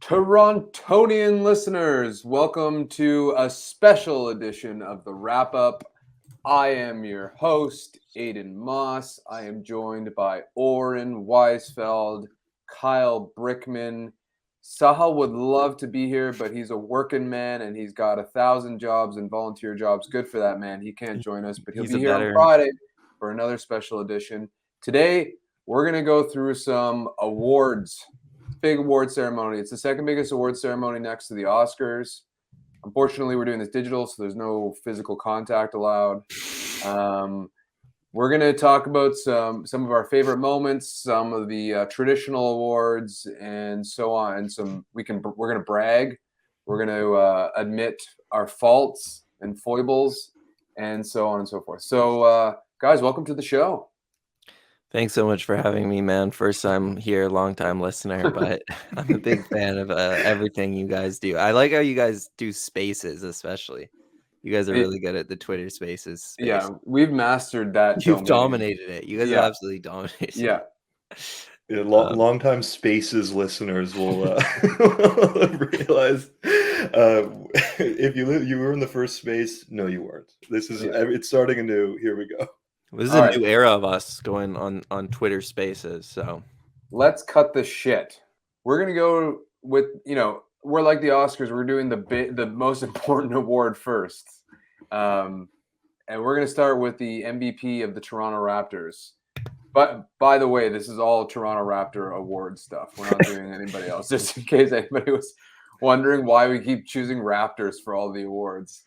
Torontonian listeners, welcome to a special edition of the Wrap Up. I am your host, Adon Moss. I am joined by Oren, Weisfeld, Kyle Brickman. Sahal would love to be here, but he's a working man and he's got 1,000 jobs and volunteer jobs. Good for that man. He can't join us, but he'll be here on Friday for another special edition. Today, we're going to go through some awards. Big award ceremony. It's the second biggest award ceremony next to the Oscars. Unfortunately, we're doing this digital, so there's no physical contact allowed. We're going to talk about some of our favorite moments, some of the traditional awards, and so on. And we're going to brag. We're going to admit our faults and foibles, and so on and so forth. So, guys, welcome to the show. Thanks so much for having me, man. First time here, long time listener, but I'm a big fan of everything you guys do. I like how you guys do spaces, especially. You guys are really good at the Twitter spaces space. Yeah, we've mastered that. You've dominated it. You guys have absolutely dominated it. Yeah, long-time Spaces listeners will realize if you were in the first space, no, you weren't. This is it's starting anew. Here we go. This is a new era of us going on Twitter Spaces. So let's cut the shit. We're gonna go with we're like the Oscars. We're doing the most important award first, and we're gonna start with the MVP of the Toronto Raptors. But by the way, this is all Toronto Raptor award stuff. We're not doing anybody else, just in case anybody was wondering why we keep choosing Raptors for all the awards.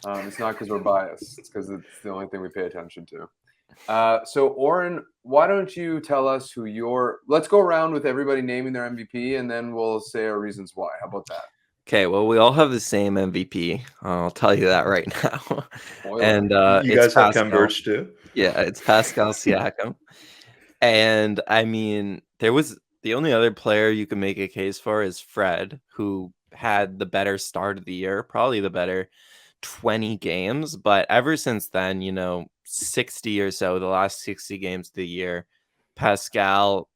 It's not because we're biased. It's because it's the only thing we pay attention to. So, Oren, why don't you tell us who let's go around with everybody naming their MVP, and then we'll say our reasons why. How about that? Okay, well, we all have the same MVP. I'll tell you that right now. And you guys have converged too? Yeah, it's Pascal Siakam. And I mean, the only other player you can make a case for is Fred, who had the better start of the year, probably the better 20 games. But ever since then, 60 or so, the last 60 games of the year, Pascal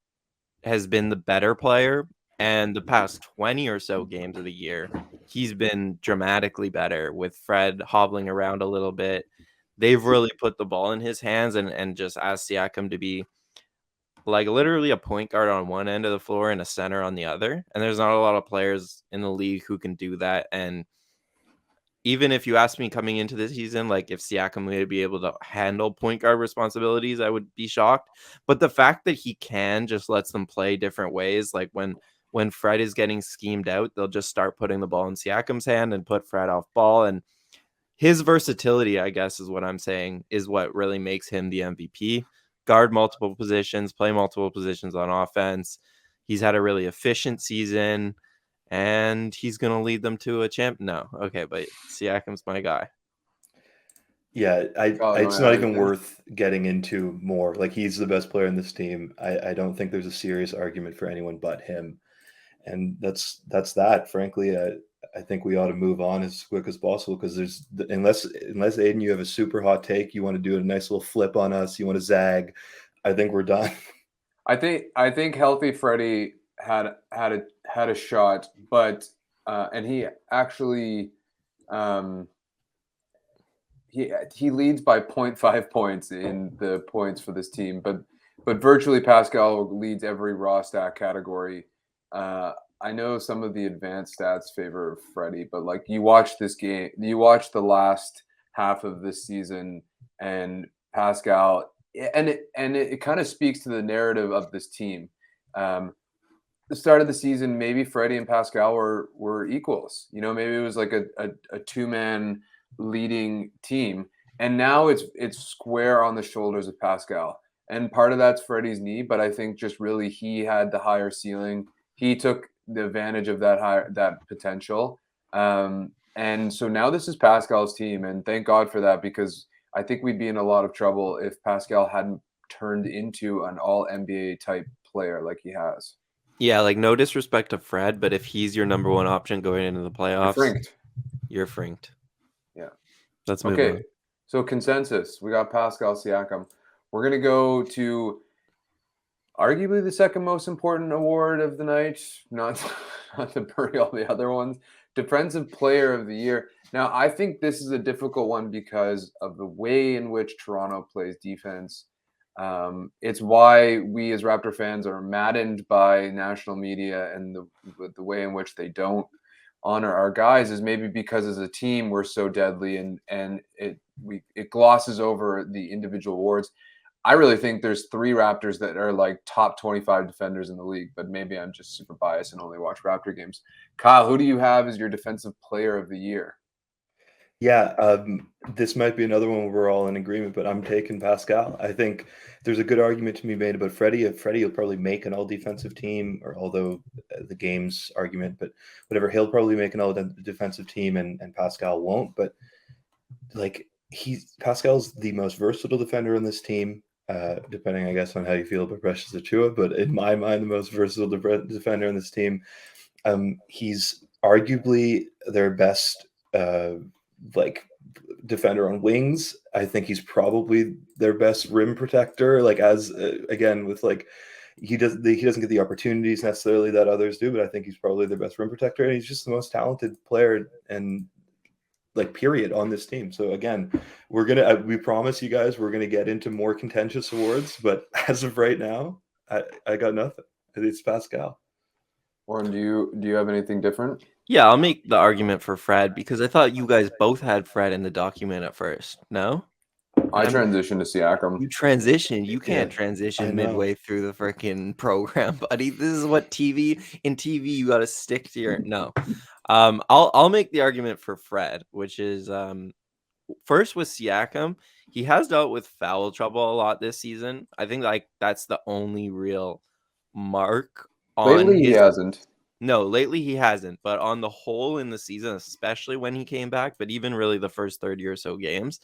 has been the better player. And the past 20 or so games of the year, he's been dramatically better, with Fred hobbling around a little bit. They've really put the ball in his hands and just asked Siakam to be like literally a point guard on one end of the floor and a center on the other. And there's not a lot of players in the league who can do that. And even if you asked me coming into this season, like if Siakam would be able to handle point guard responsibilities, I would be shocked. But the fact that he can just lets them play different ways. Like when Fred is getting schemed out, they'll just start putting the ball in Siakam's hand and put Fred off ball. And his versatility, I guess, is what I'm saying, is what really makes him the MVP. Guard multiple positions, play multiple positions on offense. He's had a really efficient season, and he's going to lead them to a champ. No, okay, but Siakam's my guy. Yeah, it's not even worth getting into more. Like, he's the best player in this team. I don't think there's a serious argument for anyone but him, and that's that. Frankly, I think we ought to move on as quick as possible, because there's unless Adon, you have a super hot take, you want to do a nice little flip on us, you want to zag, I think we're done. I think healthy Freddie had a shot, but and he actually he leads by 0.5 points in the points for this team, but virtually Pascal leads every raw stat category. I know some of the advanced stats favor Freddie, but like, you watch this game, you watch the last half of this season, and Pascal, and it kind of speaks to the narrative of this team. The start of the season, maybe Freddie and Pascal were equals. Maybe it was like a two-man leading team, and now it's square on the shoulders of Pascal. And part of that's Freddie's knee, but I think just really he had the higher ceiling. He took the advantage of that potential. And so now this is Pascal's team, and thank God for that, because I think we'd be in a lot of trouble if Pascal hadn't turned into an all NBA type player like he has. Yeah, like, no disrespect to Fred, but if he's your number one option going into the playoffs, you're frinked. Yeah. Let's move on. So consensus, we got Pascal Siakam. We're going to go to arguably the second most important award of the night, not to bury all the other ones. Defensive Player of the Year. Now, I think this is a difficult one because of the way in which Toronto plays defense. It's why we as Raptor fans are maddened by national media and the way in which they don't honor our guys is maybe because as a team we're so deadly and it glosses over the individual awards. I really think there's 3 Raptors that are like top 25 defenders in the league, but maybe I'm just super biased and only watch Raptor games. Kyle, who do you have as your Defensive Player of the Year? Yeah, this might be another one where we're all in agreement, but I'm taking Pascal. I think there's a good argument to be made about Freddie. Freddie will probably make an all-defensive team, or although the game's argument, but whatever, he'll probably make an all-defensive team, and Pascal won't. But like Pascal's the most versatile defender on this team, depending, I guess, on how you feel about Precious Achiuwa. But in my mind, the most versatile defender on this team. He's arguably their best like defender on wings. I think he's probably their best rim protector. Like as again with like he doesn't get the opportunities necessarily that others do, but I think he's probably their best rim protector, and he's just the most talented player and like period on this team. So again, we promise you guys we're gonna get into more contentious awards, but as of right now, I got nothing. It's Pascal. Oren, do you have anything different? Yeah, I'll make the argument for Fred because I thought you guys both had Fred in the document at first. No? I transitioned to Siakam. You transition. You can't I transition know. midway through the freaking program, buddy. This is what TV you got to stick to your no. I'll make the argument for Fred, which is first with Siakam. He has dealt with foul trouble a lot this season. I think like that's the only real mark on Lately, he hasn't. No, lately he hasn't, but on the whole in the season, especially when he came back, but even really the first 30 or so games,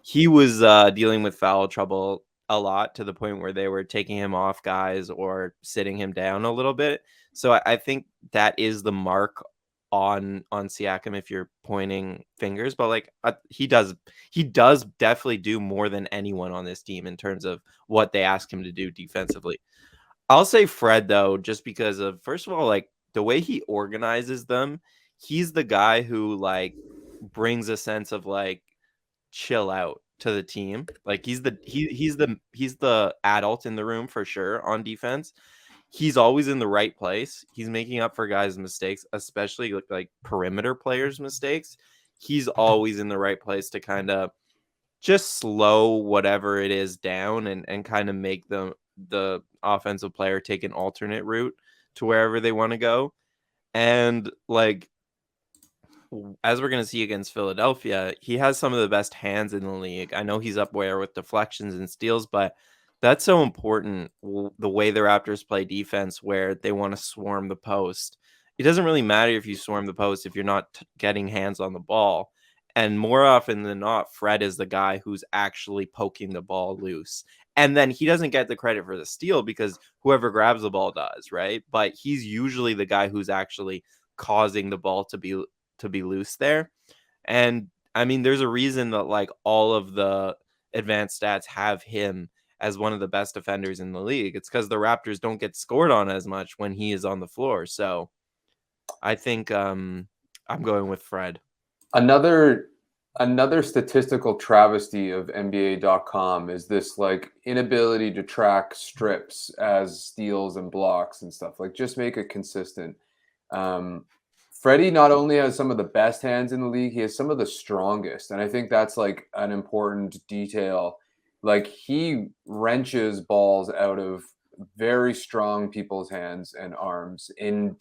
he was dealing with foul trouble a lot to the point where they were taking him off guys or sitting him down a little bit. So I think that is the mark on Siakam if you're pointing fingers, but like he does definitely do more than anyone on this team in terms of what they ask him to do defensively. I'll say Fred though, just because of first of all, like the way he organizes them, he's the guy who like brings a sense of like chill out to the team. Like he's the adult in the room for sure on defense. He's always in the right place. He's making up for guys' mistakes, especially like perimeter players' mistakes. He's always in the right place to kind of just slow whatever it is down and kind of make the offensive player take an alternate route to wherever they want to go. And like as we're going to see against Philadelphia, he has some of the best hands in the league. I know he's up there with deflections and steals, but that's so important, the way the Raptors play defense where they want to swarm the post. It doesn't really matter if you swarm the post if you're not getting hands on the ball. And more often than not, Fred is the guy who's actually poking the ball loose. And then he doesn't get the credit for the steal because whoever grabs the ball does, right? But he's usually the guy who's actually causing the ball to be loose there. And I mean, there's a reason that like all of the advanced stats have him as one of the best defenders in the league. It's because the Raptors don't get scored on as much when he is on the floor. So I think I'm going with Fred. Another statistical travesty of NBA.com is this like inability to track strips as steals and blocks and stuff. Like just make it consistent. Freddie not only has some of the best hands in the league, he has some of the strongest. And I think that's like an important detail. Like he wrenches balls out of very strong people's hands and arms in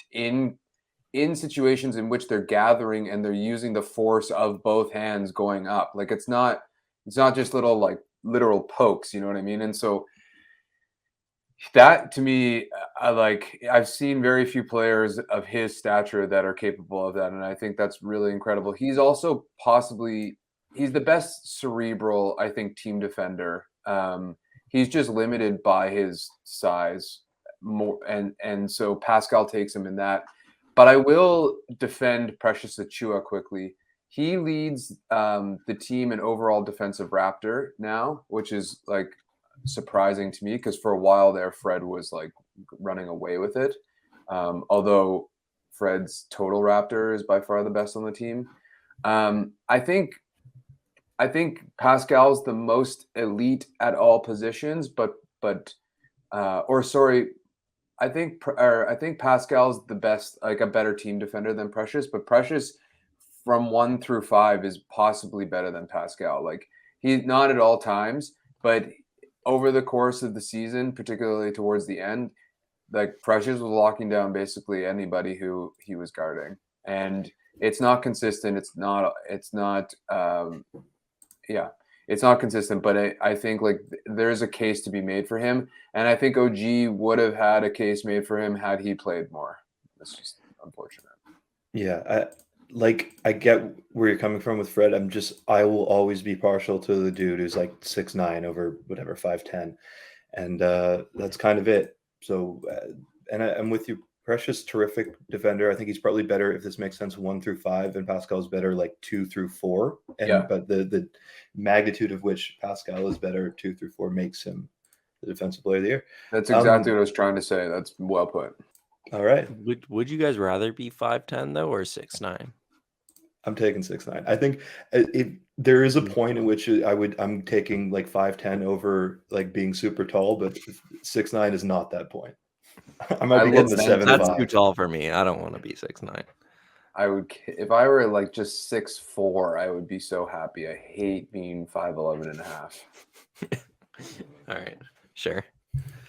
situations in which they're gathering and they're using the force of both hands going up. Like it's not just little like literal pokes, you know what I mean? And so that to me, I've seen very few players of his stature that are capable of that, and I think that's really incredible. He's also he's the best cerebral, I think, team defender. He's just limited by his size more, and so Pascal takes him in that. But I will defend Precious Achiuwa quickly. He leads the team in overall defensive Raptor now, which is like surprising to me because for a while there, Fred was like running away with it. Although Fred's total Raptor is by far the best on the team. I think Pascal's the most elite at all positions, I think Pascal's the best, like a better team defender than Precious, but Precious from 1 through 5 is possibly better than Pascal. Like he's not at all times, but over the course of the season, particularly towards the end, like Precious was locking down basically anybody who he was guarding, and it's not consistent. It's not consistent, but I think like there's a case to be made for him, and I think OG would have had a case made for him had he played more. That's just unfortunate. Yeah, I get where you're coming from with Fred. I will always be partial to the dude who's like 6'9" over whatever 5'10", and that's kind of it. So, and I'm with you. Precious, terrific defender. I think he's probably better, if this makes sense, 1 through 5, and Pascal's better like 2 through 4. But the magnitude of which Pascal is better 2 through 4 makes him the defensive player of the year. That's exactly what I was trying to say. That's well put. All right. Would you guys rather be 5'10" though, or 6'9"? I'm taking 6'9". I think there is a point in which I'm taking like 5'10" over like being super tall, but 6'9" is not that point. I might be getting the 7'5". That's too tall for me. I don't want to be 6'9". I would, if I were like just 6'4", I would be so happy. I hate being 5'11" and a half. All right, sure.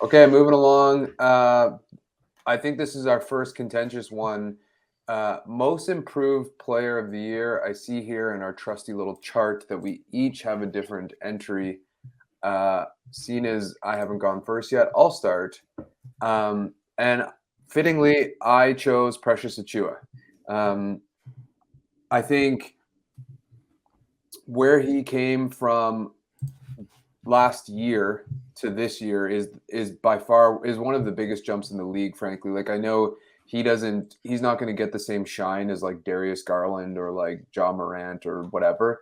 Okay, moving along. I think this is our first contentious one. Most improved player of the year. I see here in our trusty little chart that we each have a different entry. Seeing as I haven't gone first yet, I'll start. And fittingly, I chose Precious Achiuwa. I think where he came from last year to this year is by far one of the biggest jumps in the league, frankly. Like I know he's not going to get the same shine as like Darius Garland or like Ja Morant or whatever,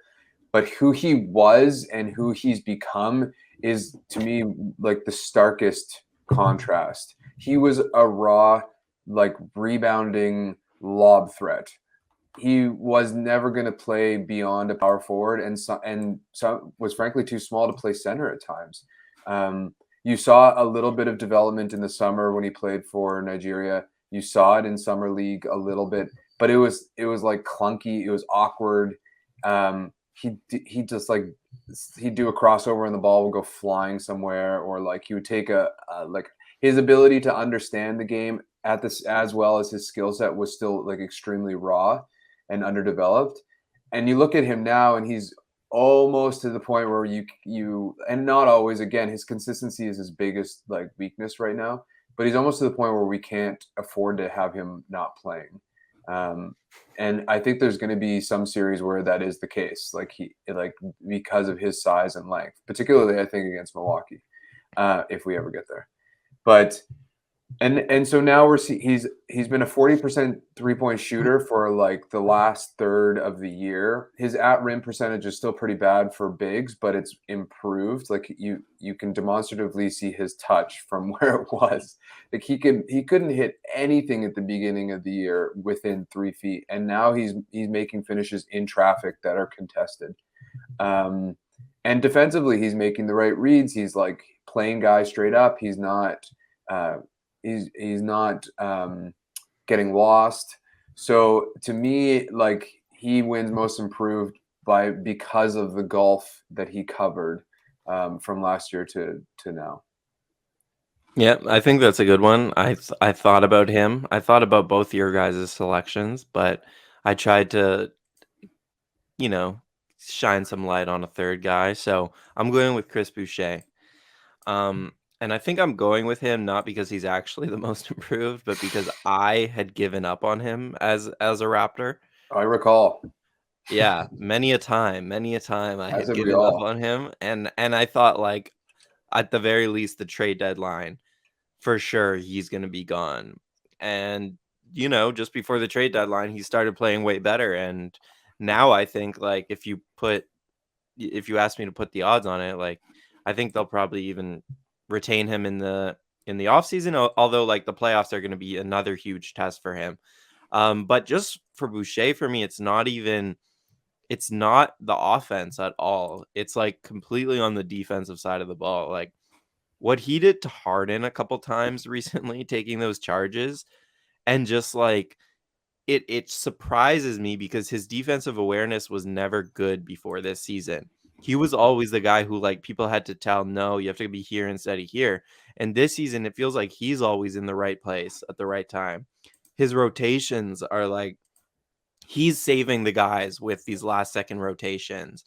but who he was and who he's become is to me like the starkest contrast. He was a raw, like rebounding lob threat. He was never going to play beyond a power forward, and was frankly too small to play center at times. You saw a little bit of development in the summer when he played for Nigeria. You saw it in summer league a little bit, but it was like clunky. It was awkward. He just like he'd do a crossover and the ball would go flying somewhere, or like he would take like his ability to understand the game at this as well as his skill set was still like extremely raw and underdeveloped. And you look at him now and he's almost to the point where you and not always, again, his consistency is his biggest like weakness right now, but he's almost to the point where we can't afford to have him not playing. And I think there's going to be some series where that is the case, like because of his size and length, particularly I think against Milwaukee, if we ever get there. But and so now he's been a 40% 3-point shooter for like the last third of the year. His at rim percentage is still pretty bad for bigs, but it's improved. Like you can demonstratively see his touch from where it was. Like he couldn't hit anything at the beginning of the year within 3 feet, and now he's making finishes in traffic that are contested. And defensively, he's making the right reads. He's like playing guys straight up. He's not. He's not getting lost. So to me, like he wins most improved because of the gulf that he covered from last year to now. Yeah, I think that's a good one. I thought about him. I thought about both your guys' selections, but I tried to, shine some light on a third guy. So I'm going with Chris Boucher. And I think I'm going with him not because he's actually the most improved, but because I had given up on him as a Raptor. I recall. Yeah, many a time I had given up on him, and I thought like at the very least the trade deadline, for sure he's going to be gone. And just before the trade deadline, he started playing way better, and now I think like if you ask me to put the odds on it, like I think they'll probably even retain him in the offseason, although like the playoffs are going to be another huge test for him. But just for Boucher, for me, it's not the offense at all. It's like completely on the defensive side of the ball. Like what he did to Harden a couple times recently, taking those charges, and just like it surprises me because his defensive awareness was never good before this season. He was always the guy who like people had to tell, no, you have to be here instead of here. And this season, it feels like he's always in the right place at the right time. His rotations are like he's saving the guys with these last second rotations.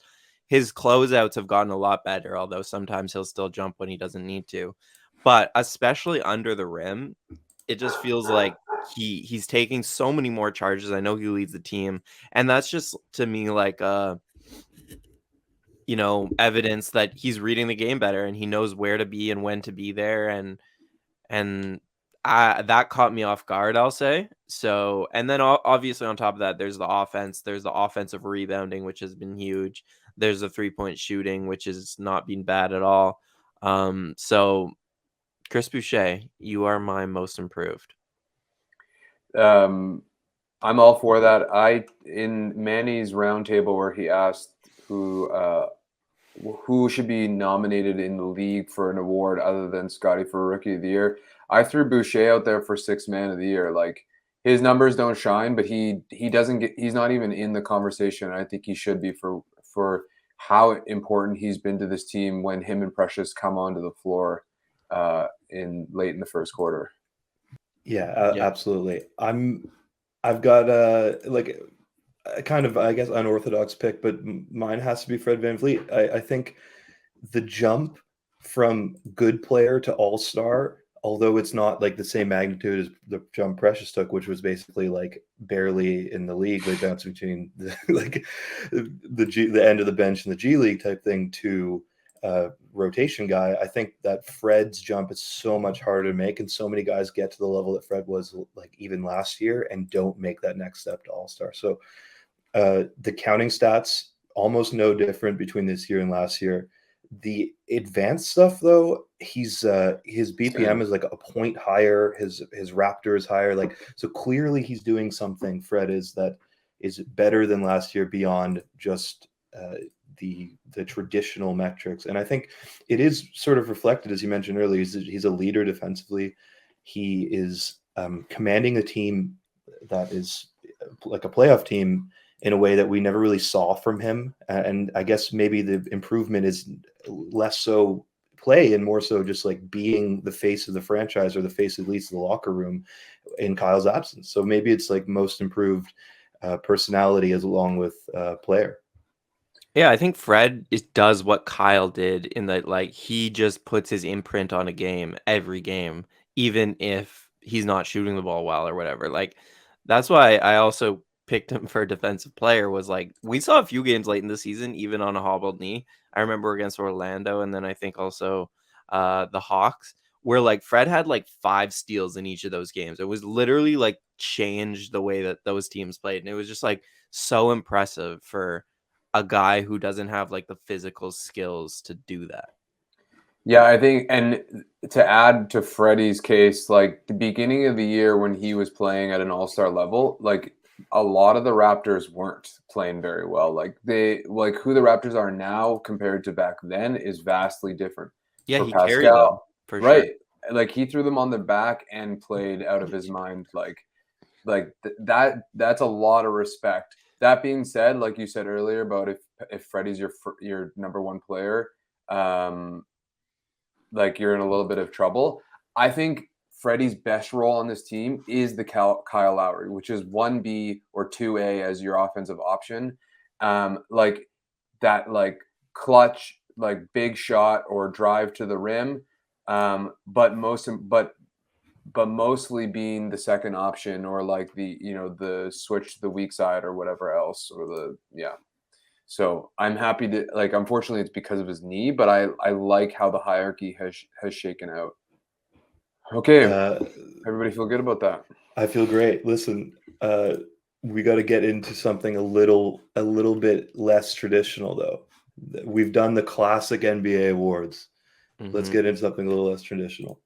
His closeouts have gotten a lot better, although sometimes he'll still jump when he doesn't need to. But especially under the rim, it just feels like he's taking so many more charges. I know he leads the team, and that's just to me like evidence that he's reading the game better and he knows where to be and when to be there, and that caught me off guard, I'll say. So, and then obviously on top of that, there's the offense. There's the offensive rebounding, which has been huge. There's the 3-point shooting, which has not been bad at all. So Chris Boucher, you are my most improved. I'm all for that. In Manny's roundtable where he asked who should be nominated in the league for an award other than Scotty for Rookie of the Year, I threw Boucher out there for Sixth Man of the Year. Like his numbers don't shine, but he's not even in the conversation. I think he should be for how important he's been to this team when him and Precious come onto the floor late in the first quarter. Yeah, absolutely. I've got like a kind of, I guess, unorthodox pick, but mine has to be Fred VanVleet. I think the jump from good player to all-star, although it's not like the same magnitude as the jump Precious took, which was basically like barely in the league, like bouncing between the end of the bench and the G League type thing, to rotation guy. I think that Fred's jump is so much harder to make, and so many guys get to the level that Fred was like even last year and don't make that next step to all-star. So the counting stats almost no different between this year and last year. The advanced stuff, though, his BPM is like a point higher. His Raptor is higher. Like, so clearly he's doing something, Fred is, that is better than last year beyond just the traditional metrics. And I think it is sort of reflected, as you mentioned earlier. He's a leader defensively. He is commanding a team that is like a playoff team in a way that we never really saw from him. And I guess maybe the improvement is less so play and more so just like being the face of the franchise, or the face at least of the locker room, in Kyle's absence. So maybe it's like most improved personality as along with player. Yeah, I think Fred does what Kyle did in that, like, he just puts his imprint on a game every game, even if he's not shooting the ball well or whatever. Like, that's why I also picked him for a defensive player. Was like, we saw a few games late in the season, even on a hobbled knee. I remember against Orlando, and then I think also the Hawks, where like Fred had like 5 steals in each of those games. It was literally like changed the way that those teams played, and it was just like so impressive for a guy who doesn't have like the physical skills to do that. Yeah, I think, and to add to Freddie's case, like the beginning of the year when he was playing at an all-star level, like a lot of the Raptors weren't playing very well. Like who the Raptors are now compared to back then is vastly different. Yeah, For he Pascal, carried them for right? Sure. Like he threw them on their back and played out of his mind. That's a lot of respect. That being said, like you said earlier about if Freddie's your number one player, like you're in a little bit of trouble. I think Freddie's best role on this team is the Kyle Lowry, which is 1B or 2A as your offensive option. Like that, like clutch, like big shot or drive to the rim. But mostly being the second option, or like the switch to the weak side or whatever else, or So I'm happy to, like, unfortunately it's because of his knee, but I like how the hierarchy has shaken out. Okay. Everybody feel good about that? I feel great. Listen, we got to get into something a little bit less traditional, though. We've done the classic NBA awards. Let's get into something a little less traditional.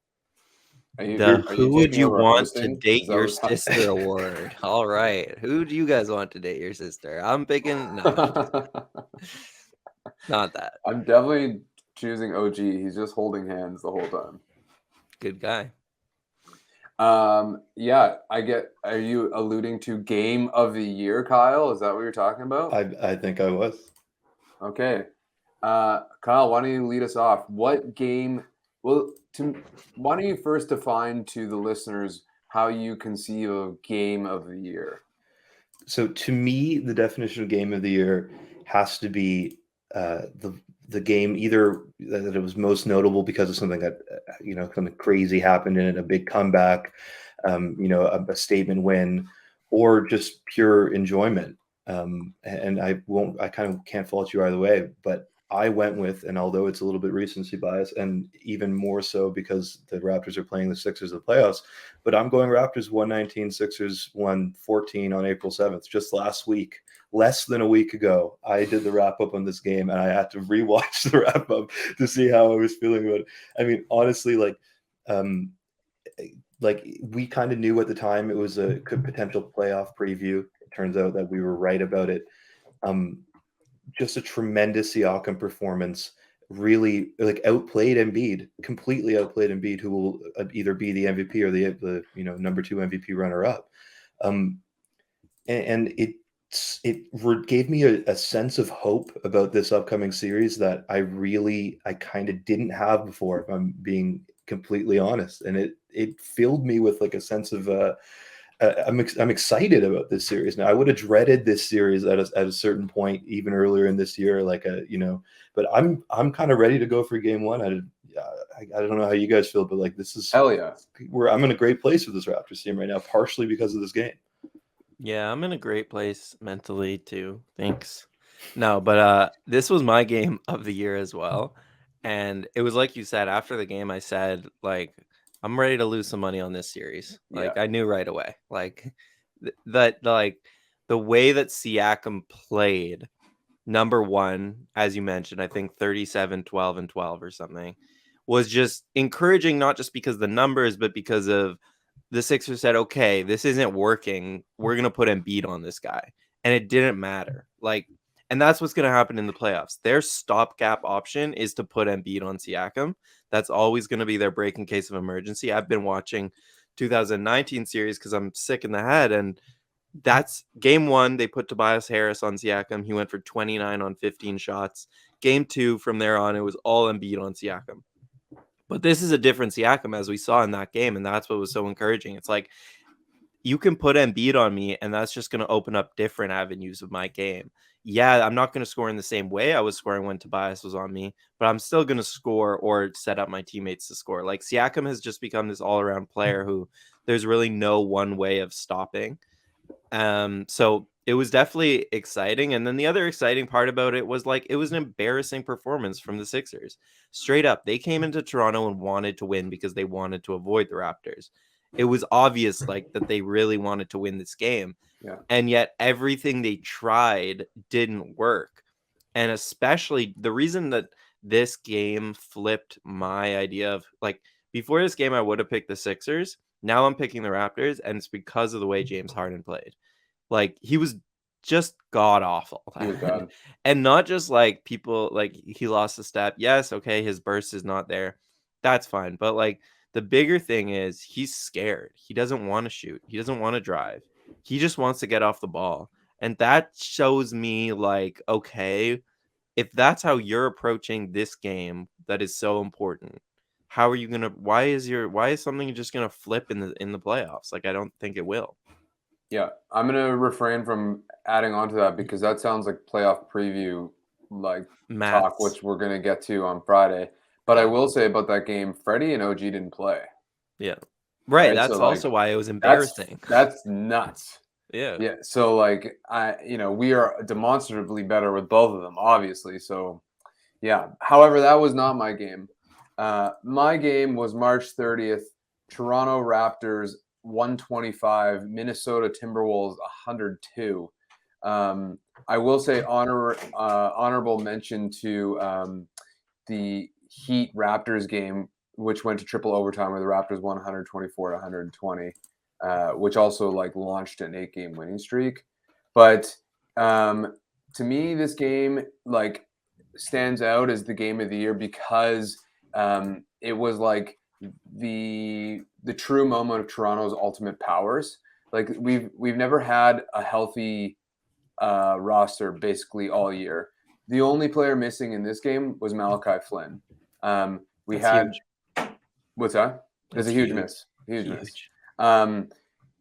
Who would you want to date your sister saying? award? All right. Who do you guys want to date your sister? I'm picking no. Not that. I'm definitely choosing OG. He's just holding hands the whole time. Good guy. Yeah, I get. Are you alluding to game of the year, Kyle? Is that what you're talking about? I think I was. Okay. Kyle, why don't you lead us off? What game? Well, why don't you first define to the listeners how you conceive of game of the year? So to me, the definition of game of the year has to be the game either that it was most notable because of something that something crazy happened in it, a big comeback, a statement win, or just pure enjoyment. And I kind of can't fault you either way, but I went with, and although it's a little bit recency bias, and even more so because the Raptors are playing the Sixers in the playoffs, but I'm going Raptors 119, Sixers 114 on April 7th. Just last week, less than a week ago, I did the wrap up on this game, and I had to rewatch the wrap up to see how I was feeling about it. I mean, honestly, like we kind of knew at the time it was a potential playoff preview. It turns out that we were right about it. Just a tremendous Siakam performance, really like completely outplayed Embiid, who will either be the MVP or the number 2 MVP runner up. And it gave me a sense of hope about this upcoming series that I kind of didn't have before, if I'm being completely honest. And it filled me with like a sense of I'm excited about this series now. I would have dreaded this series at a certain point, even earlier in this year, but I'm kind of ready to go for game one. I don't know how you guys feel, but like this is hell yeah. I'm in a great place with this Raptors team right now, partially because of this game. Yeah, I'm in a great place mentally too. Thanks. No, but this was my game of the year as well. And it was like you said, after the game, I said, like, I'm ready to lose some money on this series. Like, Yeah. I knew right away. Like, the way that Siakam played, number one, as you mentioned, I think 37, 12, and 12 or something, was just encouraging, not just because of the numbers, but because of the Sixers said, okay, this isn't working. We're going to put Embiid on this guy. And it didn't matter. And that's what's going to happen in the playoffs. Their stopgap option is to put Embiid on Siakam. That's always going to be their break in case of emergency. I've been watching 2019 series because I'm sick in the head. And that's game one. They put Tobias Harris on Siakam. He went for 29 on 15 shots. Game two, from there on, it was all Embiid on Siakam. But this is a different Siakam, as we saw in that game, and that's what was so encouraging. It's like, you can put Embiid on me, and that's just going to open up different avenues of my game. Yeah, I'm not going to score in the same way I was scoring when Tobias was on me, but I'm still going to score or set up my teammates to score. Like, Siakam has just become this all-around player who there's really no one way of stopping. So it was definitely exciting. And then the other exciting part about it was like, it was an embarrassing performance from the Sixers. Straight up, they came into Toronto and wanted to win because they wanted to avoid the Raptors. It was obvious like that they really wanted to win this game. Yeah. And yet everything they tried didn't work. And especially the reason that this game flipped my idea of like, before this game, I would have picked the Sixers. Now I'm picking the Raptors, and it's because of the way James Harden played. Like, he was just god awful. He was bad. And not just like people, like he lost a step. Yes, okay, his burst is not there. That's fine. But like, the bigger thing is he's scared. He doesn't want to shoot. He doesn't want to drive. He just wants to get off the ball. And that shows me like, okay, if that's how you're approaching this game that is so important, how are you gonna why is something just gonna flip in the playoffs? Like, I don't think it will. Yeah, I'm gonna refrain from adding on to that because that sounds like playoff preview talk, which we're gonna get to on Friday. But I will say about that game, Freddie and OG didn't play. Yeah. Right. That's So, also why it was embarrassing. That's nuts. Yeah. Yeah. So we are demonstratively better with both of them, obviously. So yeah. However, that was not my game. My game was March 30th, Toronto Raptors 125, Minnesota Timberwolves 102. I will say honorable mention to the Heat Raptors game, which went to triple overtime, where the Raptors won 124 to 120, which also like launched an 8-game winning streak. But to me, this game like stands out as the game of the year because it was like the true moment of Toronto's ultimate powers. Like we've never had a healthy roster basically all year. The only player missing in this game was Malachi Flynn. We That's had huge. what's that? It's That's a huge miss. Huge miss. Huge.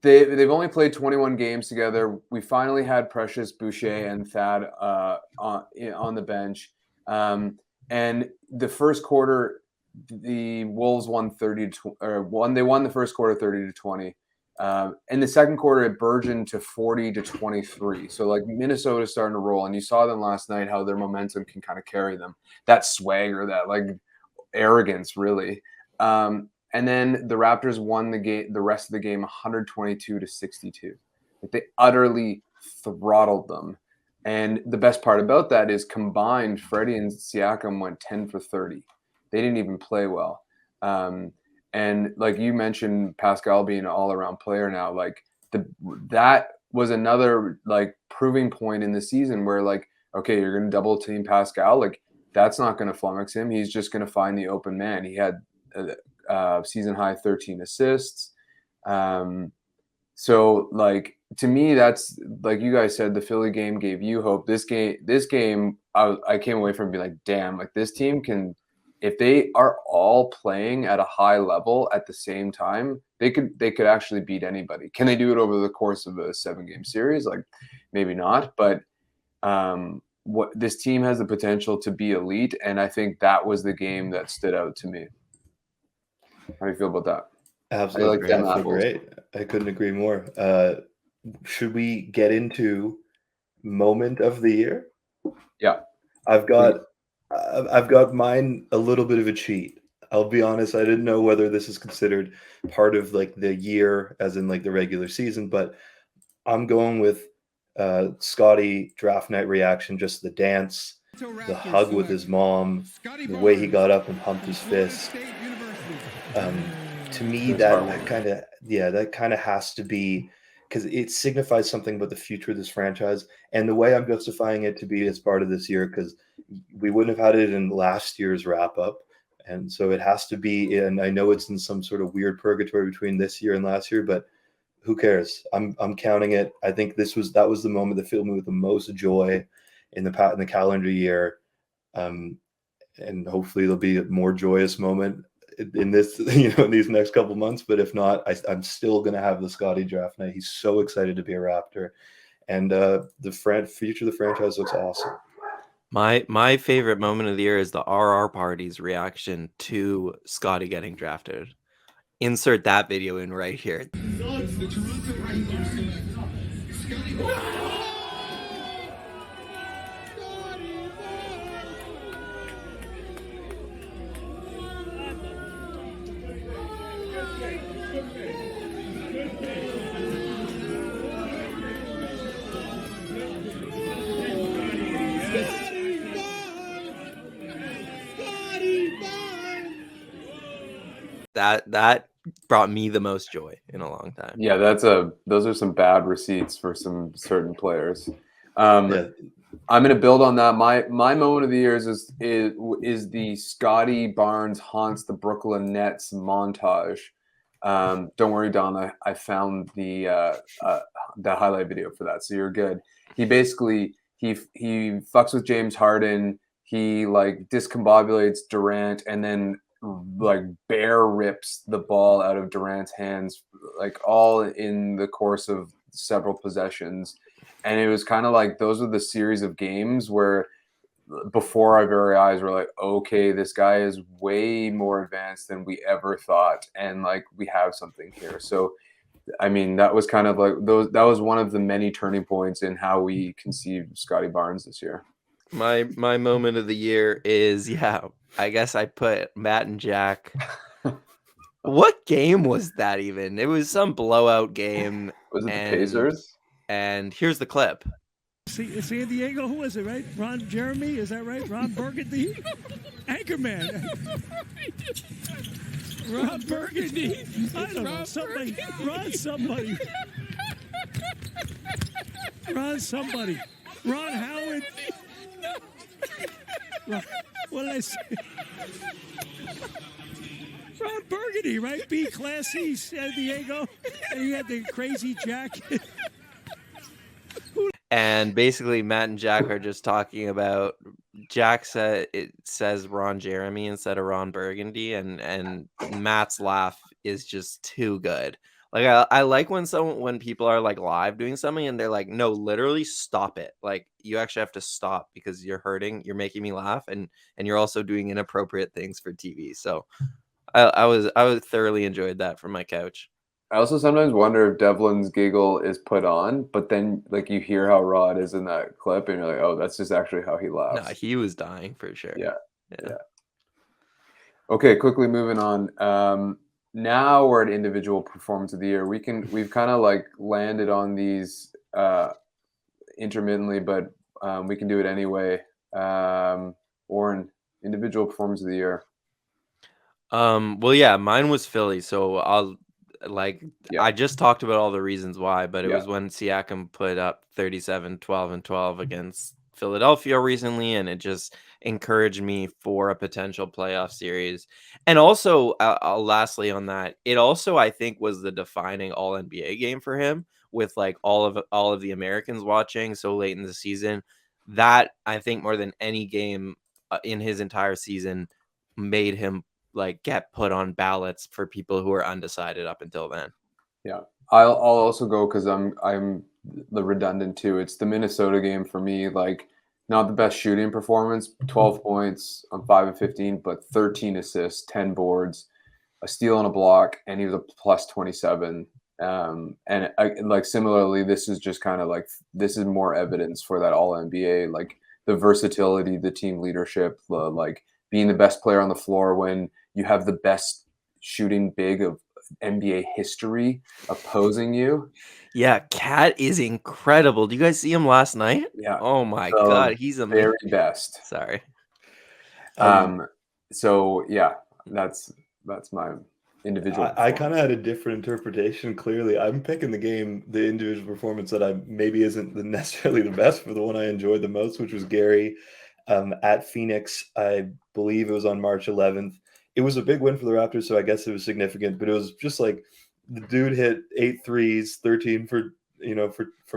They've only played 21 games together. We finally had Precious Boucher and Thad on the bench. And the first quarter, the Wolves won 30 to they won the first quarter 30 to 20. In the second quarter, it burgeoned to 40 to 23. So like Minnesota's starting to roll, and you saw them last night how their momentum can kind of carry them. That swagger, that like arrogance, really. And then the Raptors won the game, the rest of the game, 122 to 62. Like they utterly throttled them. And the best part about that is combined, Freddie and Siakam went 10 for 30. They didn't even play well. And like you mentioned, Pascal being an all-around player now, like that was another like proving point in the season where like, okay, you're going to double team Pascal. Like that's not going to flummox him. He's just going to find the open man. He had season high 13 assists. So like to me, that's like you guys said, the Philly game gave you hope. This game, I came away from being like, damn, like this team can. If they are all playing at a high level at the same time, they could actually beat anybody. Can they do it over the course of a 7-game series? Like maybe not, but what this team has the potential to be elite, and I think that was the game that stood out to me. How do you feel about that? Absolutely, I feel great. I couldn't agree more. Should we get into moment of the year? Yeah, I've got mine a little bit of a cheat. I'll be honest, I didn't know whether this is considered part of like the year as in like the regular season, but I'm going with Scotty draft night reaction, just the dance, the hug with his mom, the way he got up and pumped his fist. To me, that kind of has to be, because it signifies something about the future of this franchise, and the way I'm justifying it to be as part of this year, because we wouldn't have had it in last year's wrap up, and so it has to be. And I know it's in some sort of weird purgatory between this year and last year, but who cares? I'm counting it. I think that was the moment that filled me with the most joy in the calendar year, and hopefully there'll be a more joyous moment in this, in these next couple months. But if not, I'm still going to have the Scotty draft night. He's so excited to be a Raptor, and the future of the franchise looks awesome. My favorite moment of the year is the RR Party's reaction to Scotty getting drafted. Insert that video in right here. That brought me the most joy in a long time. Yeah, those are some bad receipts for some certain players. I'm going to build on that. My moment of the year is the Scotty Barnes haunts the Brooklyn Nets montage. Don't worry, Don. I found the highlight video for that, so you're good. He basically he fucks with James Harden. He like discombobulates Durant, and then like bear rips the ball out of Durant's hands, like all in the course of several possessions. And it was kind of like those are the series of games where before our very eyes were like, okay, this guy is way more advanced than we ever thought, and like we have something here. So I mean, that was kind of like that was one of the many turning points in how we conceived Scotty Barnes this year. My moment of the year is, I guess I put Matt and Jack. What game was that even? It was some blowout game. Was it the Pacers? And here's the clip. San Diego, who is it, right? Ron Jeremy, is that right? Ron Burgundy? Anchorman. Ron Burgundy. I don't know. Somebody. Ron somebody. Ron somebody. Ron Howard. What did I say? Ron Burgundy, right? B classy, San Diego. And he had the crazy jacket. And basically, Matt and Jack are just talking about. Jack said it says Ron Jeremy instead of Ron Burgundy, and Matt's laugh is just too good. Like I like when people are like live doing something and they're like, no, literally stop it. Like you actually have to stop because you're hurting, you're making me laugh, and you're also doing inappropriate things for TV. So I thoroughly enjoyed that from my couch. I also sometimes wonder if Devlin's giggle is put on, but then like you hear how Rod is in that clip, and you're like, oh, that's just actually how he laughs. No, he was dying for sure. Yeah. Okay, quickly moving on. Now we're at individual performance of the year. We've kind of like landed on these intermittently, but we can do it anyway. Oren, individual performance of the year. Well, yeah, mine was Philly, so I just talked about all the reasons why, but it was when Siakam put up 37, 12, and 12 against Philadelphia recently, and it just encouraged me for a potential playoff series. And also, lastly on that, it also, I think, was the defining All-NBA game for him with like all of the Americans watching so late in the season. That, I think, more than any game in his entire season made him like get put on ballots for people who are undecided up until then. Yeah, I'll also go because I'm the redundant too. It's the Minnesota game for me. Like not the best shooting performance, 12 points on 5 of 15, but 13 assists, 10 boards, a steal and a block, and he was a plus 27. And like similarly, this is just kind of like this is more evidence for that All NBA, like the versatility, the team leadership, the like being the best player on the floor when you have the best shooting big of NBA history opposing you. Yeah, Cat is incredible. Do you guys see him last night? Yeah. Oh my God, he's amazing. Very best. Sorry. So yeah, that's my individual. I kind of had a different interpretation. Clearly, I'm picking the individual performance that maybe isn't necessarily the best for the one I enjoyed the most, which was Gary at Phoenix. I believe it was on March 11th. It was a big win for the Raptors, so I guess it was significant. But it was just like the dude hit 8 threes, 13 from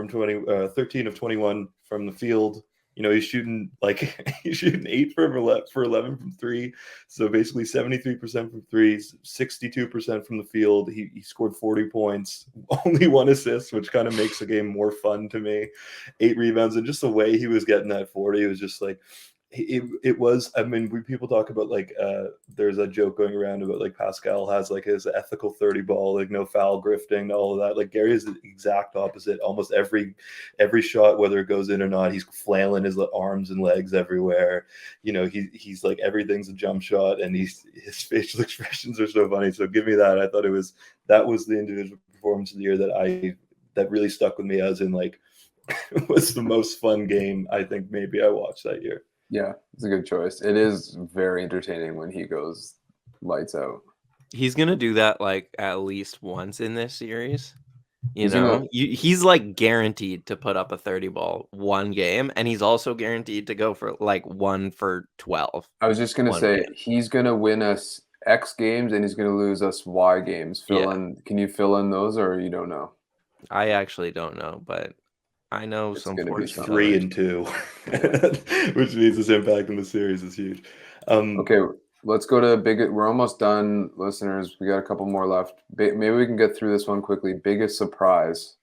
20, 13 of 21 from the field. He's shooting 8 for 11 from 3. So basically 73% from threes, 62% from the field. He scored 40 points, only 1 assist, which kind of makes the game more fun to me. 8 rebounds, and just the way he was getting that 40, it was just like it was. I mean, people talk about like there's a joke going around about like Pascal has like his ethical 30 ball, like no foul grifting, all of that. Like Gary is the exact opposite. Almost every shot, whether it goes in or not, he's flailing his arms and legs everywhere. He's like everything's a jump shot, and his facial expressions are so funny. So give me that. I thought that was the individual performance of the year that really stuck with me, as in like was the most fun game I think maybe I watched that year. Yeah, it's a good choice. It is very entertaining when he goes lights out. He's gonna do that like at least once in this series. He's like guaranteed to put up a 30 ball one game, and he's also guaranteed to go for like 1 for 12. I was just gonna say he's gonna win us X games and he's gonna lose us Y games. Can you fill in those, or you don't know? I actually don't know, but I know It's some gonna be 3 and 2, which means his impact in the series is huge. Okay, let's go to we're almost done, listeners. We got a couple more left. Maybe we can get through this one quickly. Biggest surprise.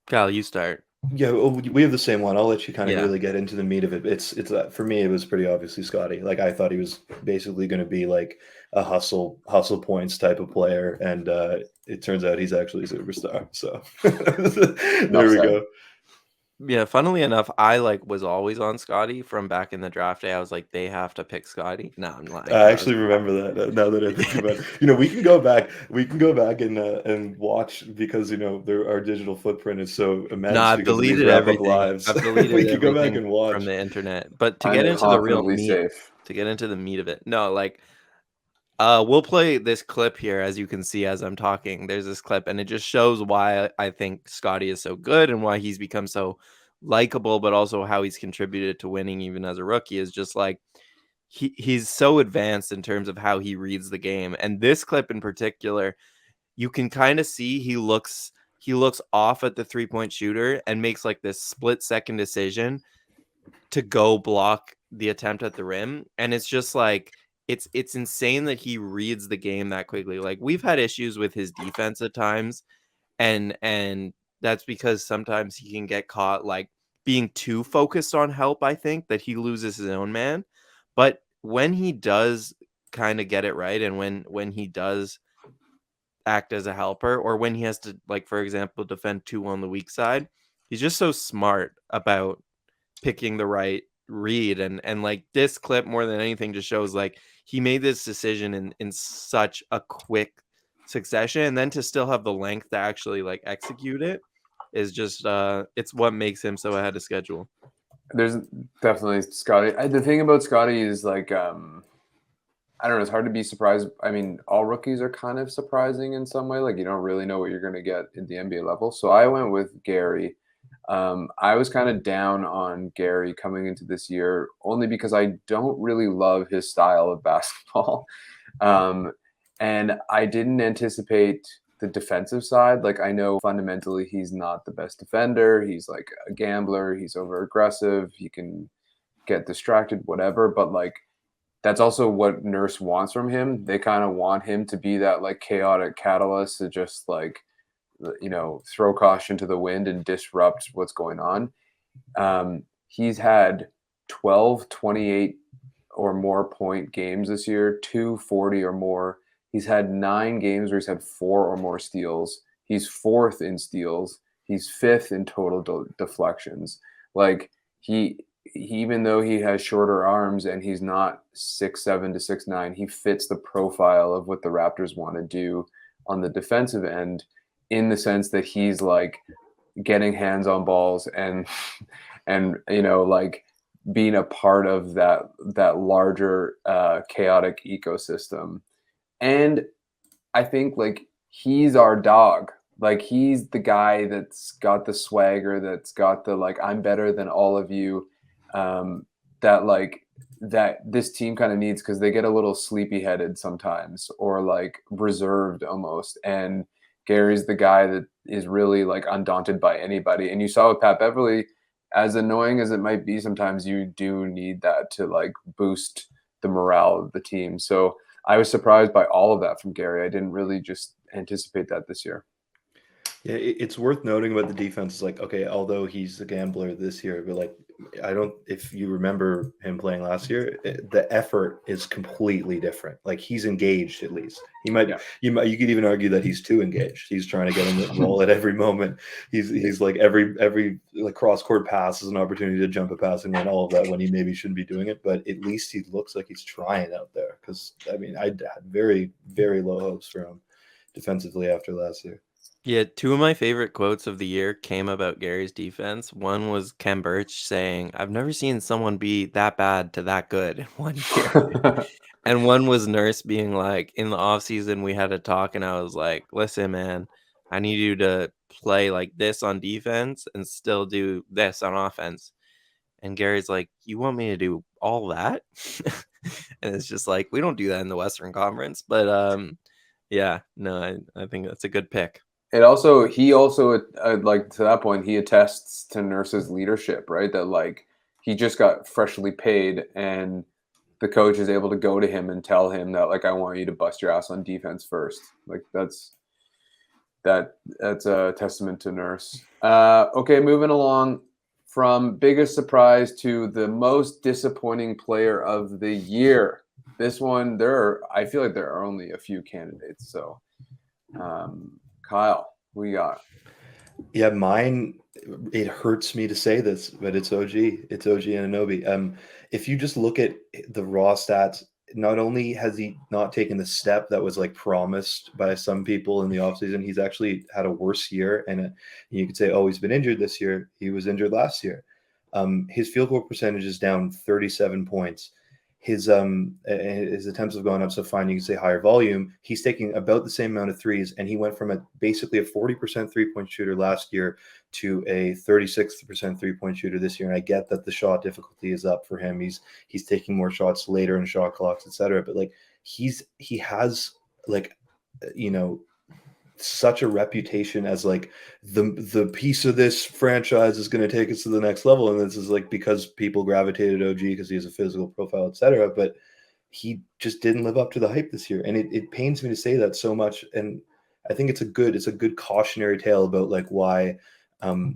Kyle, you start. Yeah, we have the same one. I'll let you kind of really get into the meat of it. It's for me, it was pretty obviously Scotty. Like I thought he was basically going to be like a hustle points type of player, and it turns out he's actually a superstar. So there we go. Yeah, funnily enough, I was always on Scotty from back in the draft day. I was like, they have to pick Scotty. No, I'm lying. I actually remember that now that I think about it. We can go back and watch because our digital footprint is so immense No, I've because of these deleted wrap-up everything. lives. I've deleted We can go back everything and from watch. the internet. But to I'm get into the real confidently meat, safe. of it, no, we'll play this clip here, as you can see as I'm talking. There's this clip, and it just shows why I think Scotty is so good and why he's become so likable, but also how he's contributed to winning even as a rookie is just he's so advanced in terms of how he reads the game. And this clip in particular, you can kind of see he looks off at the 3-point shooter and makes this split-second decision to go block the attempt at the rim. And it's just it's insane that he reads the game that quickly. We've had issues with his defense at times, and that's because sometimes he can get caught being too focused on help. I think that he loses his own man. But when he does kind of get it right, and when he does act as a helper, or when he has to, for example, defend 2 on the weak side, he's just so smart about picking the right read. And this clip more than anything just shows he made this decision in such a quick succession, and then to still have the length to actually execute it is just it's what makes him so ahead of schedule. There's definitely Scotty. The thing about Scotty is I don't know, it's hard to be surprised. I mean, all rookies are kind of surprising in some way. You don't really know what you're going to get at the NBA level. So I went with Gary. I was kind of down on Gary coming into this year only because I don't really love his style of basketball. And I didn't anticipate the defensive side. I know fundamentally he's not the best defender. He's a gambler. He's over aggressive. He can get distracted, whatever. But that's also what Nurse wants from him. They kind of want him to be that chaotic catalyst to just throw caution to the wind and disrupt what's going on. He's had 12, 28 or more point games this year, 240 or more. He's had 9 games where he's had 4 or more steals. He's 4th in steals. He's 5th in total deflections. He even though he has shorter arms and he's not 6'7" to 6'9", he fits the profile of what the Raptors want to do on the defensive end, in the sense that he's getting hands on balls and being a part of that larger chaotic ecosystem. And I think he's our dog. He's the guy that's got the swagger, that's got the I'm better than all of you, that this team kind of needs, because they get a little sleepy headed sometimes, or reserved almost. And Gary's the guy that is really undaunted by anybody. And you saw with Pat Beverly, as annoying as it might be, sometimes you do need that to boost the morale of the team. So I was surprised by all of that from Gary. I didn't really just anticipate that this year. Yeah, it's worth noting about the defense. Okay, although he's a gambler this year, but if you remember him playing last year, the effort is completely different. He's engaged, at least. He might, Yeah. you could even argue that he's too engaged. He's trying to get him the ball at every moment. He's every cross court pass is an opportunity to jump a passing lane, all of that, when he maybe shouldn't be doing it. But at least he looks like he's trying out there. Because I had very, very low hopes for him defensively after last year. Yeah, 2 of my favorite quotes of the year came about Gary's defense. One was Ken Birch saying, "I've never seen someone be that bad to that good one year." And one was Nurse being in the offseason, we had a talk, and I was like, "Listen, man, I need you to play like this on defense and still do this on offense." And Gary's like, "You want me to do all that?" And it's just we don't do that in the Western Conference. But yeah, no, I think that's a good pick. He also to that point, he attests to Nurse's leadership, right? That he just got freshly paid, and the coach is able to go to him and tell him that I want you to bust your ass on defense first. That's a testament to Nurse. Okay, moving along from biggest surprise to the most disappointing player of the year. This one, I feel like there are only a few candidates. So, Kyle, who you got? Yeah, mine, it hurts me to say this, but it's OG. It's OG Anunoby. If you just look at the raw stats, not only has he not taken the step that was like promised by some people in the offseason, he's actually had a worse year. And you could say, oh, he's been injured this year. He was injured last year. His field goal percentage is down 37 points. His attempts have gone up, so fine, you can say higher volume. He's taking about the same amount of threes, and he went from basically a 40% three-point shooter last year to a 36% three-point shooter this year. And I get that the shot difficulty is up for him. He's taking more shots later in shot clocks, etc. But like he has like such a reputation as like the piece of this franchise is going to take us to the next level, and this is like because people gravitated OG because he has a physical profile, etc. But he just didn't live up to the hype this year, and it pains me to say that so much. And I think it's a good cautionary tale about like why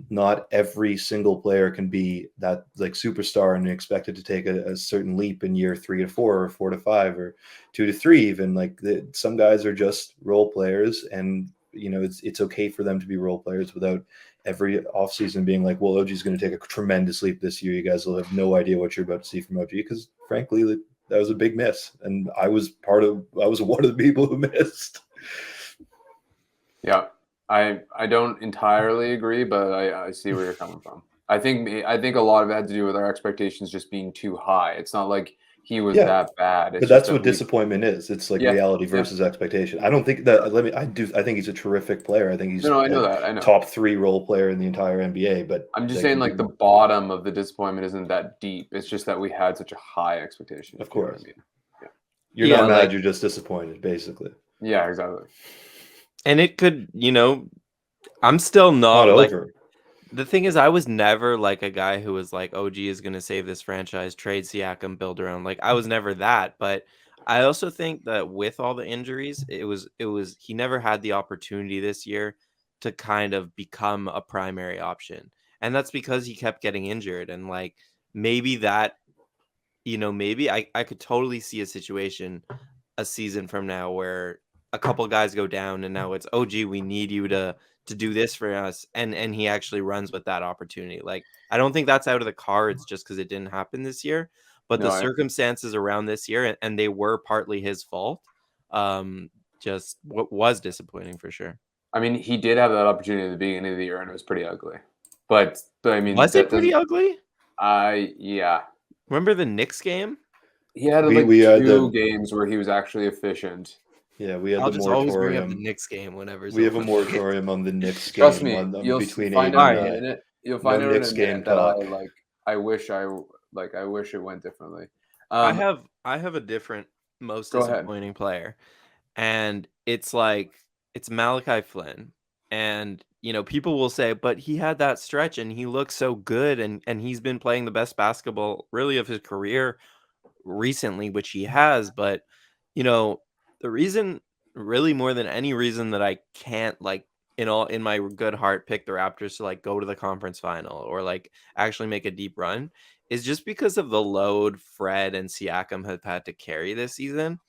not every single player can be that like superstar and expected to take a certain leap in year 3 to 4 or 4 to 5 or 2 to 3 even. Like some guys are just role players, and it's okay for them to be role players without every offseason being like, well, OG is going to take a tremendous leap this year. You guys will have no idea what you're about to see from OG, because frankly that was a big miss, and I was one of the people who missed. Yeah. I don't entirely agree, but I see where you're coming from. I think a lot of it had to do with our expectations just being too high. It's not like he was that bad. But that's what disappointment is. It's like reality versus expectation. I don't think that. I think he's a terrific player. I think he's I know that. I know. Top 3 role player in the entire NBA. But I'm just saying, like, the bottom of the disappointment isn't that deep. It's just that we had such a high expectation. Of course. You're not mad. You're just disappointed, basically. Yeah, exactly. And it could, I'm still not like, over. The thing is, I was never like a guy who was like, OG is going to save this franchise, trade Siakam, build around. Like, I was never that. But I also think that with all the injuries, it was he never had the opportunity this year to kind of become a primary option. And that's because he kept getting injured. And like, maybe that, maybe I could totally see a situation a season from now where a couple guys go down and now it's OG, we need you to do this for us, and he actually runs with that opportunity. Like, I don't think that's out of the cards just because it didn't happen this year, but the circumstances around this year, and they were partly his fault, just what was disappointing for sure. I mean, he did have that opportunity at the beginning of the year, and it was pretty ugly. But I mean, was it pretty ugly? Yeah. Remember the Knicks game? He had two games where he was actually efficient. Yeah, we had I'll the just moratorium. Always bring up the Knicks game whenever. We have a moratorium on the Knicks game. Trust me, you'll find out in a minute. You'll find out in a minute that I wish it went differently. I have a different most disappointing player, and it's Malachi Flynn. And people will say, but he had that stretch and he looked so good, and he's been playing the best basketball really of his career recently, which he has. But the reason, really more than any reason, that I can't in my good heart pick the Raptors to go to the conference final or actually make a deep run is just because of the load Fred and Siakam have had to carry this season.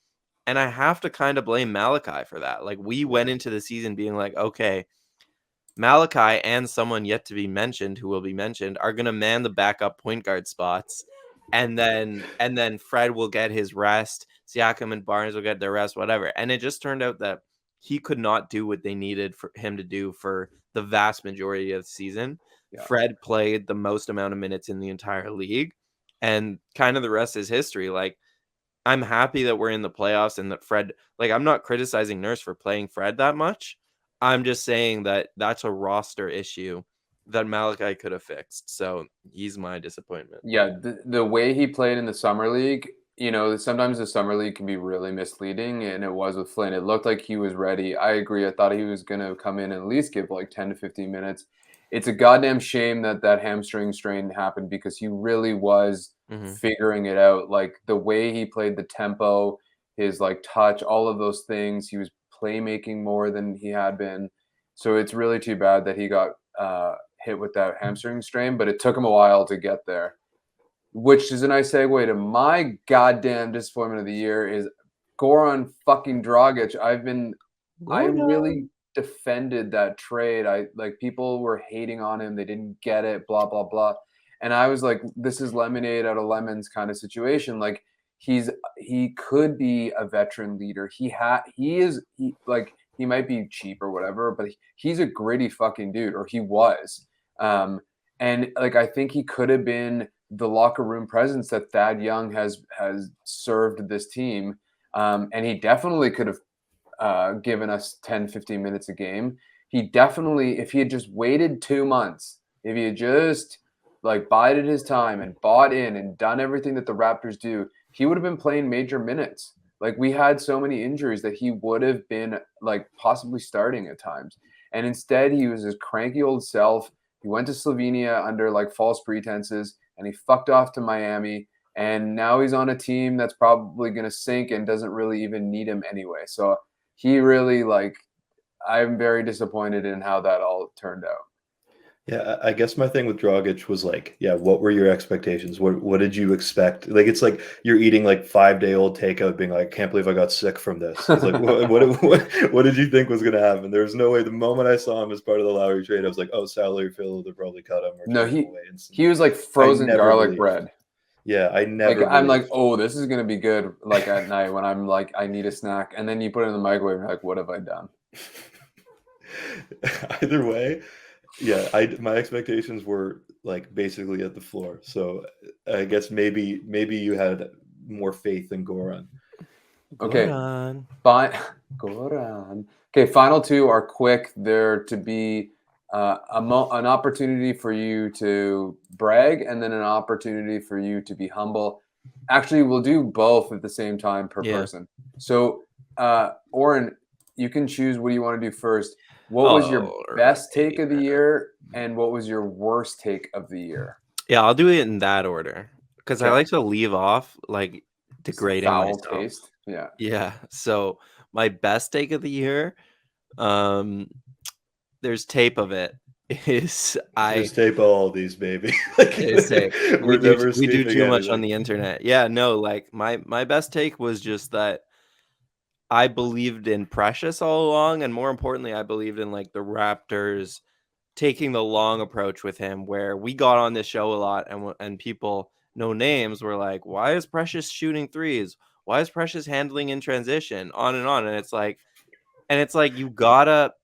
And I have to kind of blame Malachi for that. We went into the season being like, okay, Malachi and someone yet to be mentioned, who will be mentioned, are going to man the backup point guard spots. And then Fred will get his rest. Siakam and Barnes will get their rest, whatever. And it just turned out that he could not do what they needed for him to do for the vast majority of the season. Yeah. Fred played the most amount of minutes in the entire league, and kind of the rest is history. I'm happy that we're in the playoffs and that Fred, I'm not criticizing Nurse for playing Fred that much. I'm just saying that that's a roster issue that Malachi could have fixed. So he's my disappointment. Yeah, the way he played in the summer league, sometimes the summer league can be really misleading, and it was with Flynn. It looked like he was ready. I agree. I thought he was going to come in and at least give 10 to 15 minutes. It's a goddamn shame that hamstring strain happened, because he really was figuring it out. The way he played, the tempo, his touch, all of those things. He was playmaking more than he had been. So it's really too bad that he got hit with that hamstring strain, but it took him a while to get there. Which is a nice segue to my goddamn disappointment of the year is Goran fucking Dragic. I really defended that trade. People were hating on him. They didn't get it, blah, blah, blah. And I was like, this is lemonade out of lemons kind of situation. Like he could be a veteran leader. He might be cheap or whatever, but he's a gritty fucking dude, or he was. And like, I think he could have been the locker room presence that Thad Young has served this team. And he definitely could have given us 10, 15 minutes a game. He definitely, if he had just waited 2 months, if he had just like bided his time and bought in and done everything that the Raptors do, he would have been playing major minutes. Like, we had so many injuries that he would have been like possibly starting at times. And instead he was his cranky old self. He went to Slovenia under like false pretenses, and he fucked off to Miami. And now he's on a team that's probably going to sink and doesn't really even need him anyway. So he really, like, I'm very disappointed in how that all turned out. Yeah, I guess my thing with Dragic was like, yeah, what were your expectations? What did you expect? Like, it's like you're eating like 5-day-old takeout, being like, can't believe I got sick from this. It's like, what did you think was going to happen? There was no way. The moment I saw him as part of the Lowry trade, I was like, oh, salary fill, they'll probably cut him. Or no, he was like frozen garlic bread. Yeah, I never. Like, I'm like, oh, this is gonna be good. Like at night when I'm like, I need a snack, and then you put it in the microwave, and you're like, what have I done? Either way. Yeah, my expectations were like basically at the floor. So I guess maybe you had more faith in Goran. Okay, fine. Goran. Okay, final two are quick. They're to be an opportunity for you to brag, and then an opportunity for you to be humble. Actually, we'll do both at the same time per person. So, Oren, you can choose what you want to do first. What was your best take of the year, and what was your worst take of the year? Yeah, I'll do it in that order, because I like to leave off like degrading foul myself. taste. Yeah. Yeah. So my best take of the year, there's tape of it. There's tape of all these, baby. There's tape. we do too much on the internet. Yeah, no, like my best take was just that I believed in Precious all along, and more importantly, I believed in like the Raptors taking the long approach with him, where we got on this show a lot, and people, no names, were like, why is Precious shooting threes? Why is Precious handling in transition? On and on. And it's like you gotta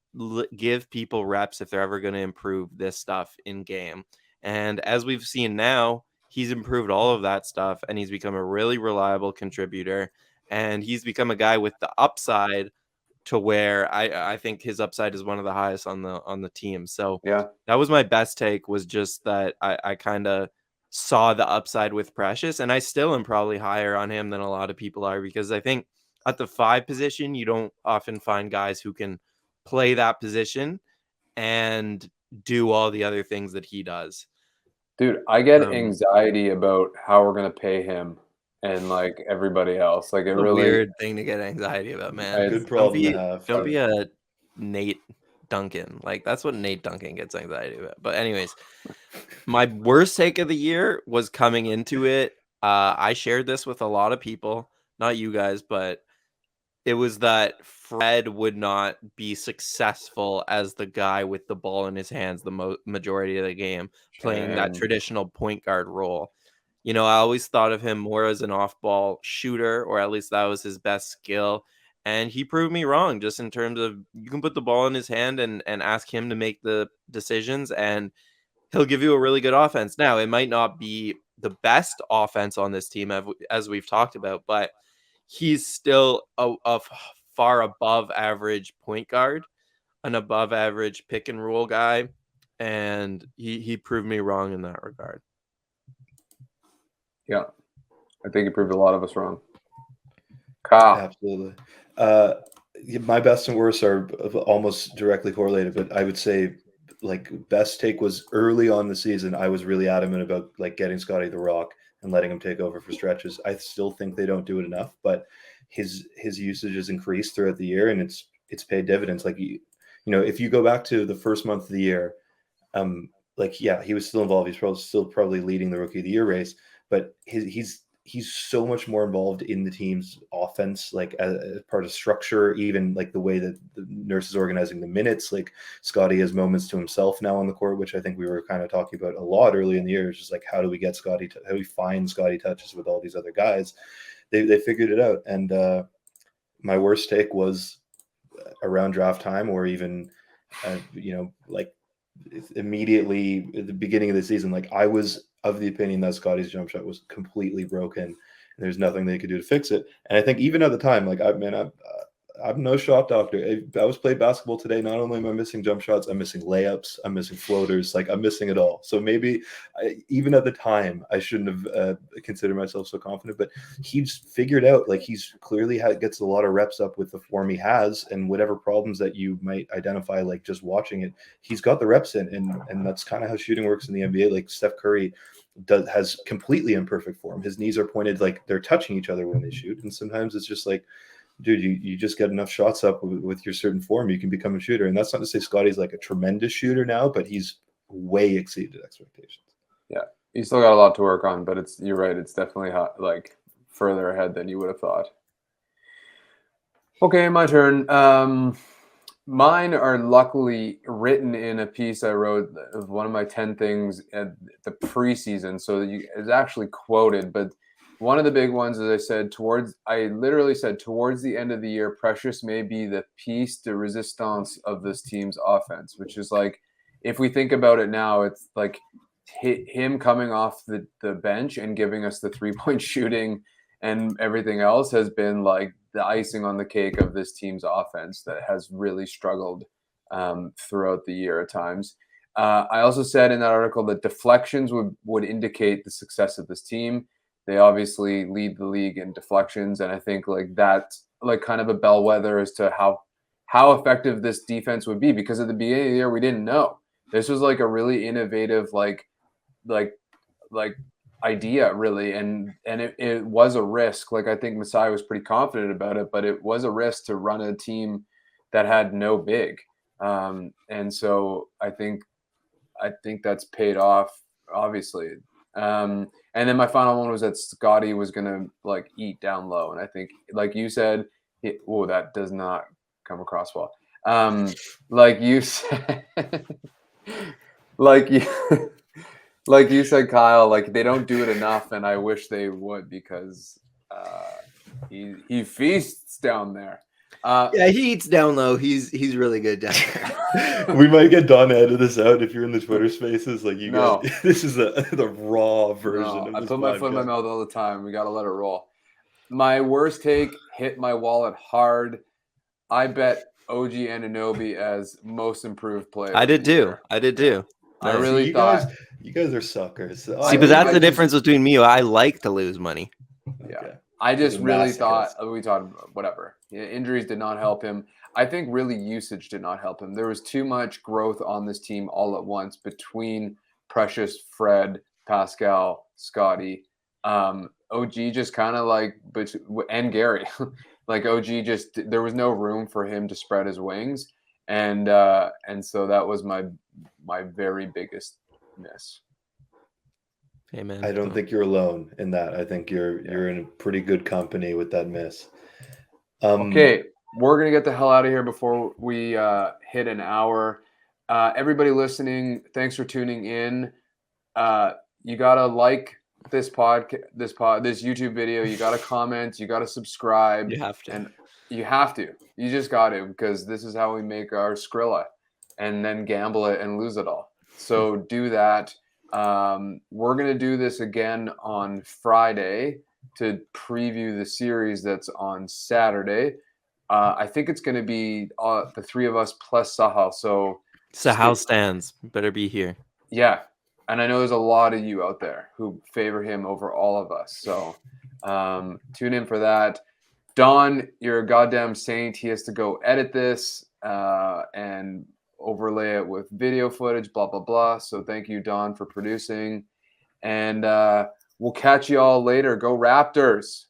give people reps if they're ever going to improve this stuff in game. And as we've seen now, he's improved all of that stuff, and he's become a really reliable contributor, and he's become a guy with the upside to where I think his upside is one of the highest on the team. So yeah, that was my best take, was just that I kind of saw the upside with Precious, and I still am probably higher on him than a lot of people are, because I think at the 5 position, you don't often find guys who can play that position and do all the other things that he does. Dude, I get anxiety about how we're going to pay him and like everybody else. Like, it really weird thing to get anxiety about, man. Good problem to have. Don't be a Nate Duncan. Like, that's what Nate Duncan gets anxiety about. But anyways, my worst take of the year was coming into it. I shared this with a lot of people, not you guys, but it was that Fred would not be successful as the guy with the ball in his hands the majority of the game, playing that traditional point guard role. You know, I always thought of him more as an off-ball shooter, or at least that was his best skill. And he proved me wrong, just in terms of you can put the ball in his hand and ask him to make the decisions, and he'll give you a really good offense. Now, it might not be the best offense on this team, as we've talked about, but he's still a far above average point guard, an above average pick and roll guy, and he proved me wrong in that regard. Yeah, I think he proved a lot of us wrong. Kyle. Absolutely. My best and worst are almost directly correlated, but I would say like best take was early on the season. I was really adamant about like getting Scotty the Rock and letting him take over for stretches. I still think they don't do it enough, but his usage has increased throughout the year, and it's paid dividends. Like, you know, if you go back to the first month of the year, like, yeah, he was still involved. He's still probably leading the rookie of the year race, but he's he's so much more involved in the team's offense, like as part of structure, even like the way that the Nurse is organizing the minutes. Like Scotty has moments to himself now on the court, which I think we were kind of talking about a lot early in the year. It's just like, how do we get Scotty? How do we find Scotty touches with all these other guys? They figured it out. And my worst take was around draft time, or even, like immediately at the beginning of the season. Like I was of the opinion that Scotty's jump shot was completely broken and there's nothing they could do to fix it. And I think even at the time, like I'm no shot doctor. I was playing basketball today. Not only am I missing jump shots, I'm missing layups, I'm missing floaters. Like I'm missing it all. So maybe even at the time, I shouldn't have considered myself so confident. But he's figured out, like he's clearly gets a lot of reps up with the form he has, and whatever problems that you might identify, like just watching it, he's got the reps in, and that's kind of how shooting works in the NBA. Like Steph Curry has completely imperfect form. His knees are pointed like they're touching each other when they shoot, and sometimes it's just like, dude, you just get enough shots up with your certain form, you can become a shooter. And that's not to say Scotty's like a tremendous shooter now, but he's way exceeded expectations. Yeah, you still got a lot to work on, but you're right. It's definitely like further ahead than you would have thought. Okay, my turn. Mine are luckily written in a piece I wrote of one of my 10 things at the preseason. So it's actually quoted, but one of the big ones, as I said, I literally said towards the end of the year, Precious may be the piece de resistance of this team's offense, which is like, if we think about it now, it's like him coming off the bench and giving us the 3-point shooting and everything else has been like the icing on the cake of this team's offense that has really struggled throughout the year at times. I also said in that article that deflections would indicate the success of this team. They obviously lead the league in deflections, and I think like that's like kind of a bellwether as to how effective this defense would be, because at the beginning of the year we didn't know. This was like a really innovative like idea, really, and it was a risk. Like I think Masai was pretty confident about it, but it was a risk to run a team that had no big, and so I think that's paid off, obviously. And then my final one was that Scotty was gonna like eat down low, and I think, like you said, that does not come across well. Like you said, like you said, Kyle, like they don't do it enough, and I wish they would, because he feasts down there. Yeah, he eats down low. He's really good down there. We might get Don to edit this out if you're in the Twitter spaces. Like you guys, this is the raw version of this. I put my foot in my mouth all the time. We got to let it roll. My worst take hit my wallet hard. I bet OG Anunoby as most improved player. I did too. I really thought you guys are suckers. See, but that's the difference between me. I like to lose money. Yeah. Okay. I just really thought we thought whatever. Yeah, injuries did not help him. I think really usage did not help him. There was too much growth on this team all at once between Precious, Fred, Pascal, Scotty. OG just kind of like, and Gary, like OG just, there was no room for him to spread his wings, and so that was my very biggest miss. Amen. I don't think you're alone in that. I think you're in pretty good company with that miss. Okay, we're gonna get the hell out of here before we hit an hour. Everybody listening, thanks for tuning in. You gotta like this YouTube video. You gotta comment. You gotta subscribe. You have to. And you have to. You just got to, because this is how we make our Skrilla, and then gamble it and lose it all. So do that. We're going to do this again on Friday to preview the series that's on Saturday. I think it's going to be the three of us plus Sahal. So Sahal stands. Better be here. Yeah. And I know there's a lot of you out there who favor him over all of us. So tune in for that. Don, you're a goddamn saint. He has to go edit this and overlay it with video footage, blah, blah, blah. So thank you, Don, for producing. And we'll catch you all later. Go Raptors.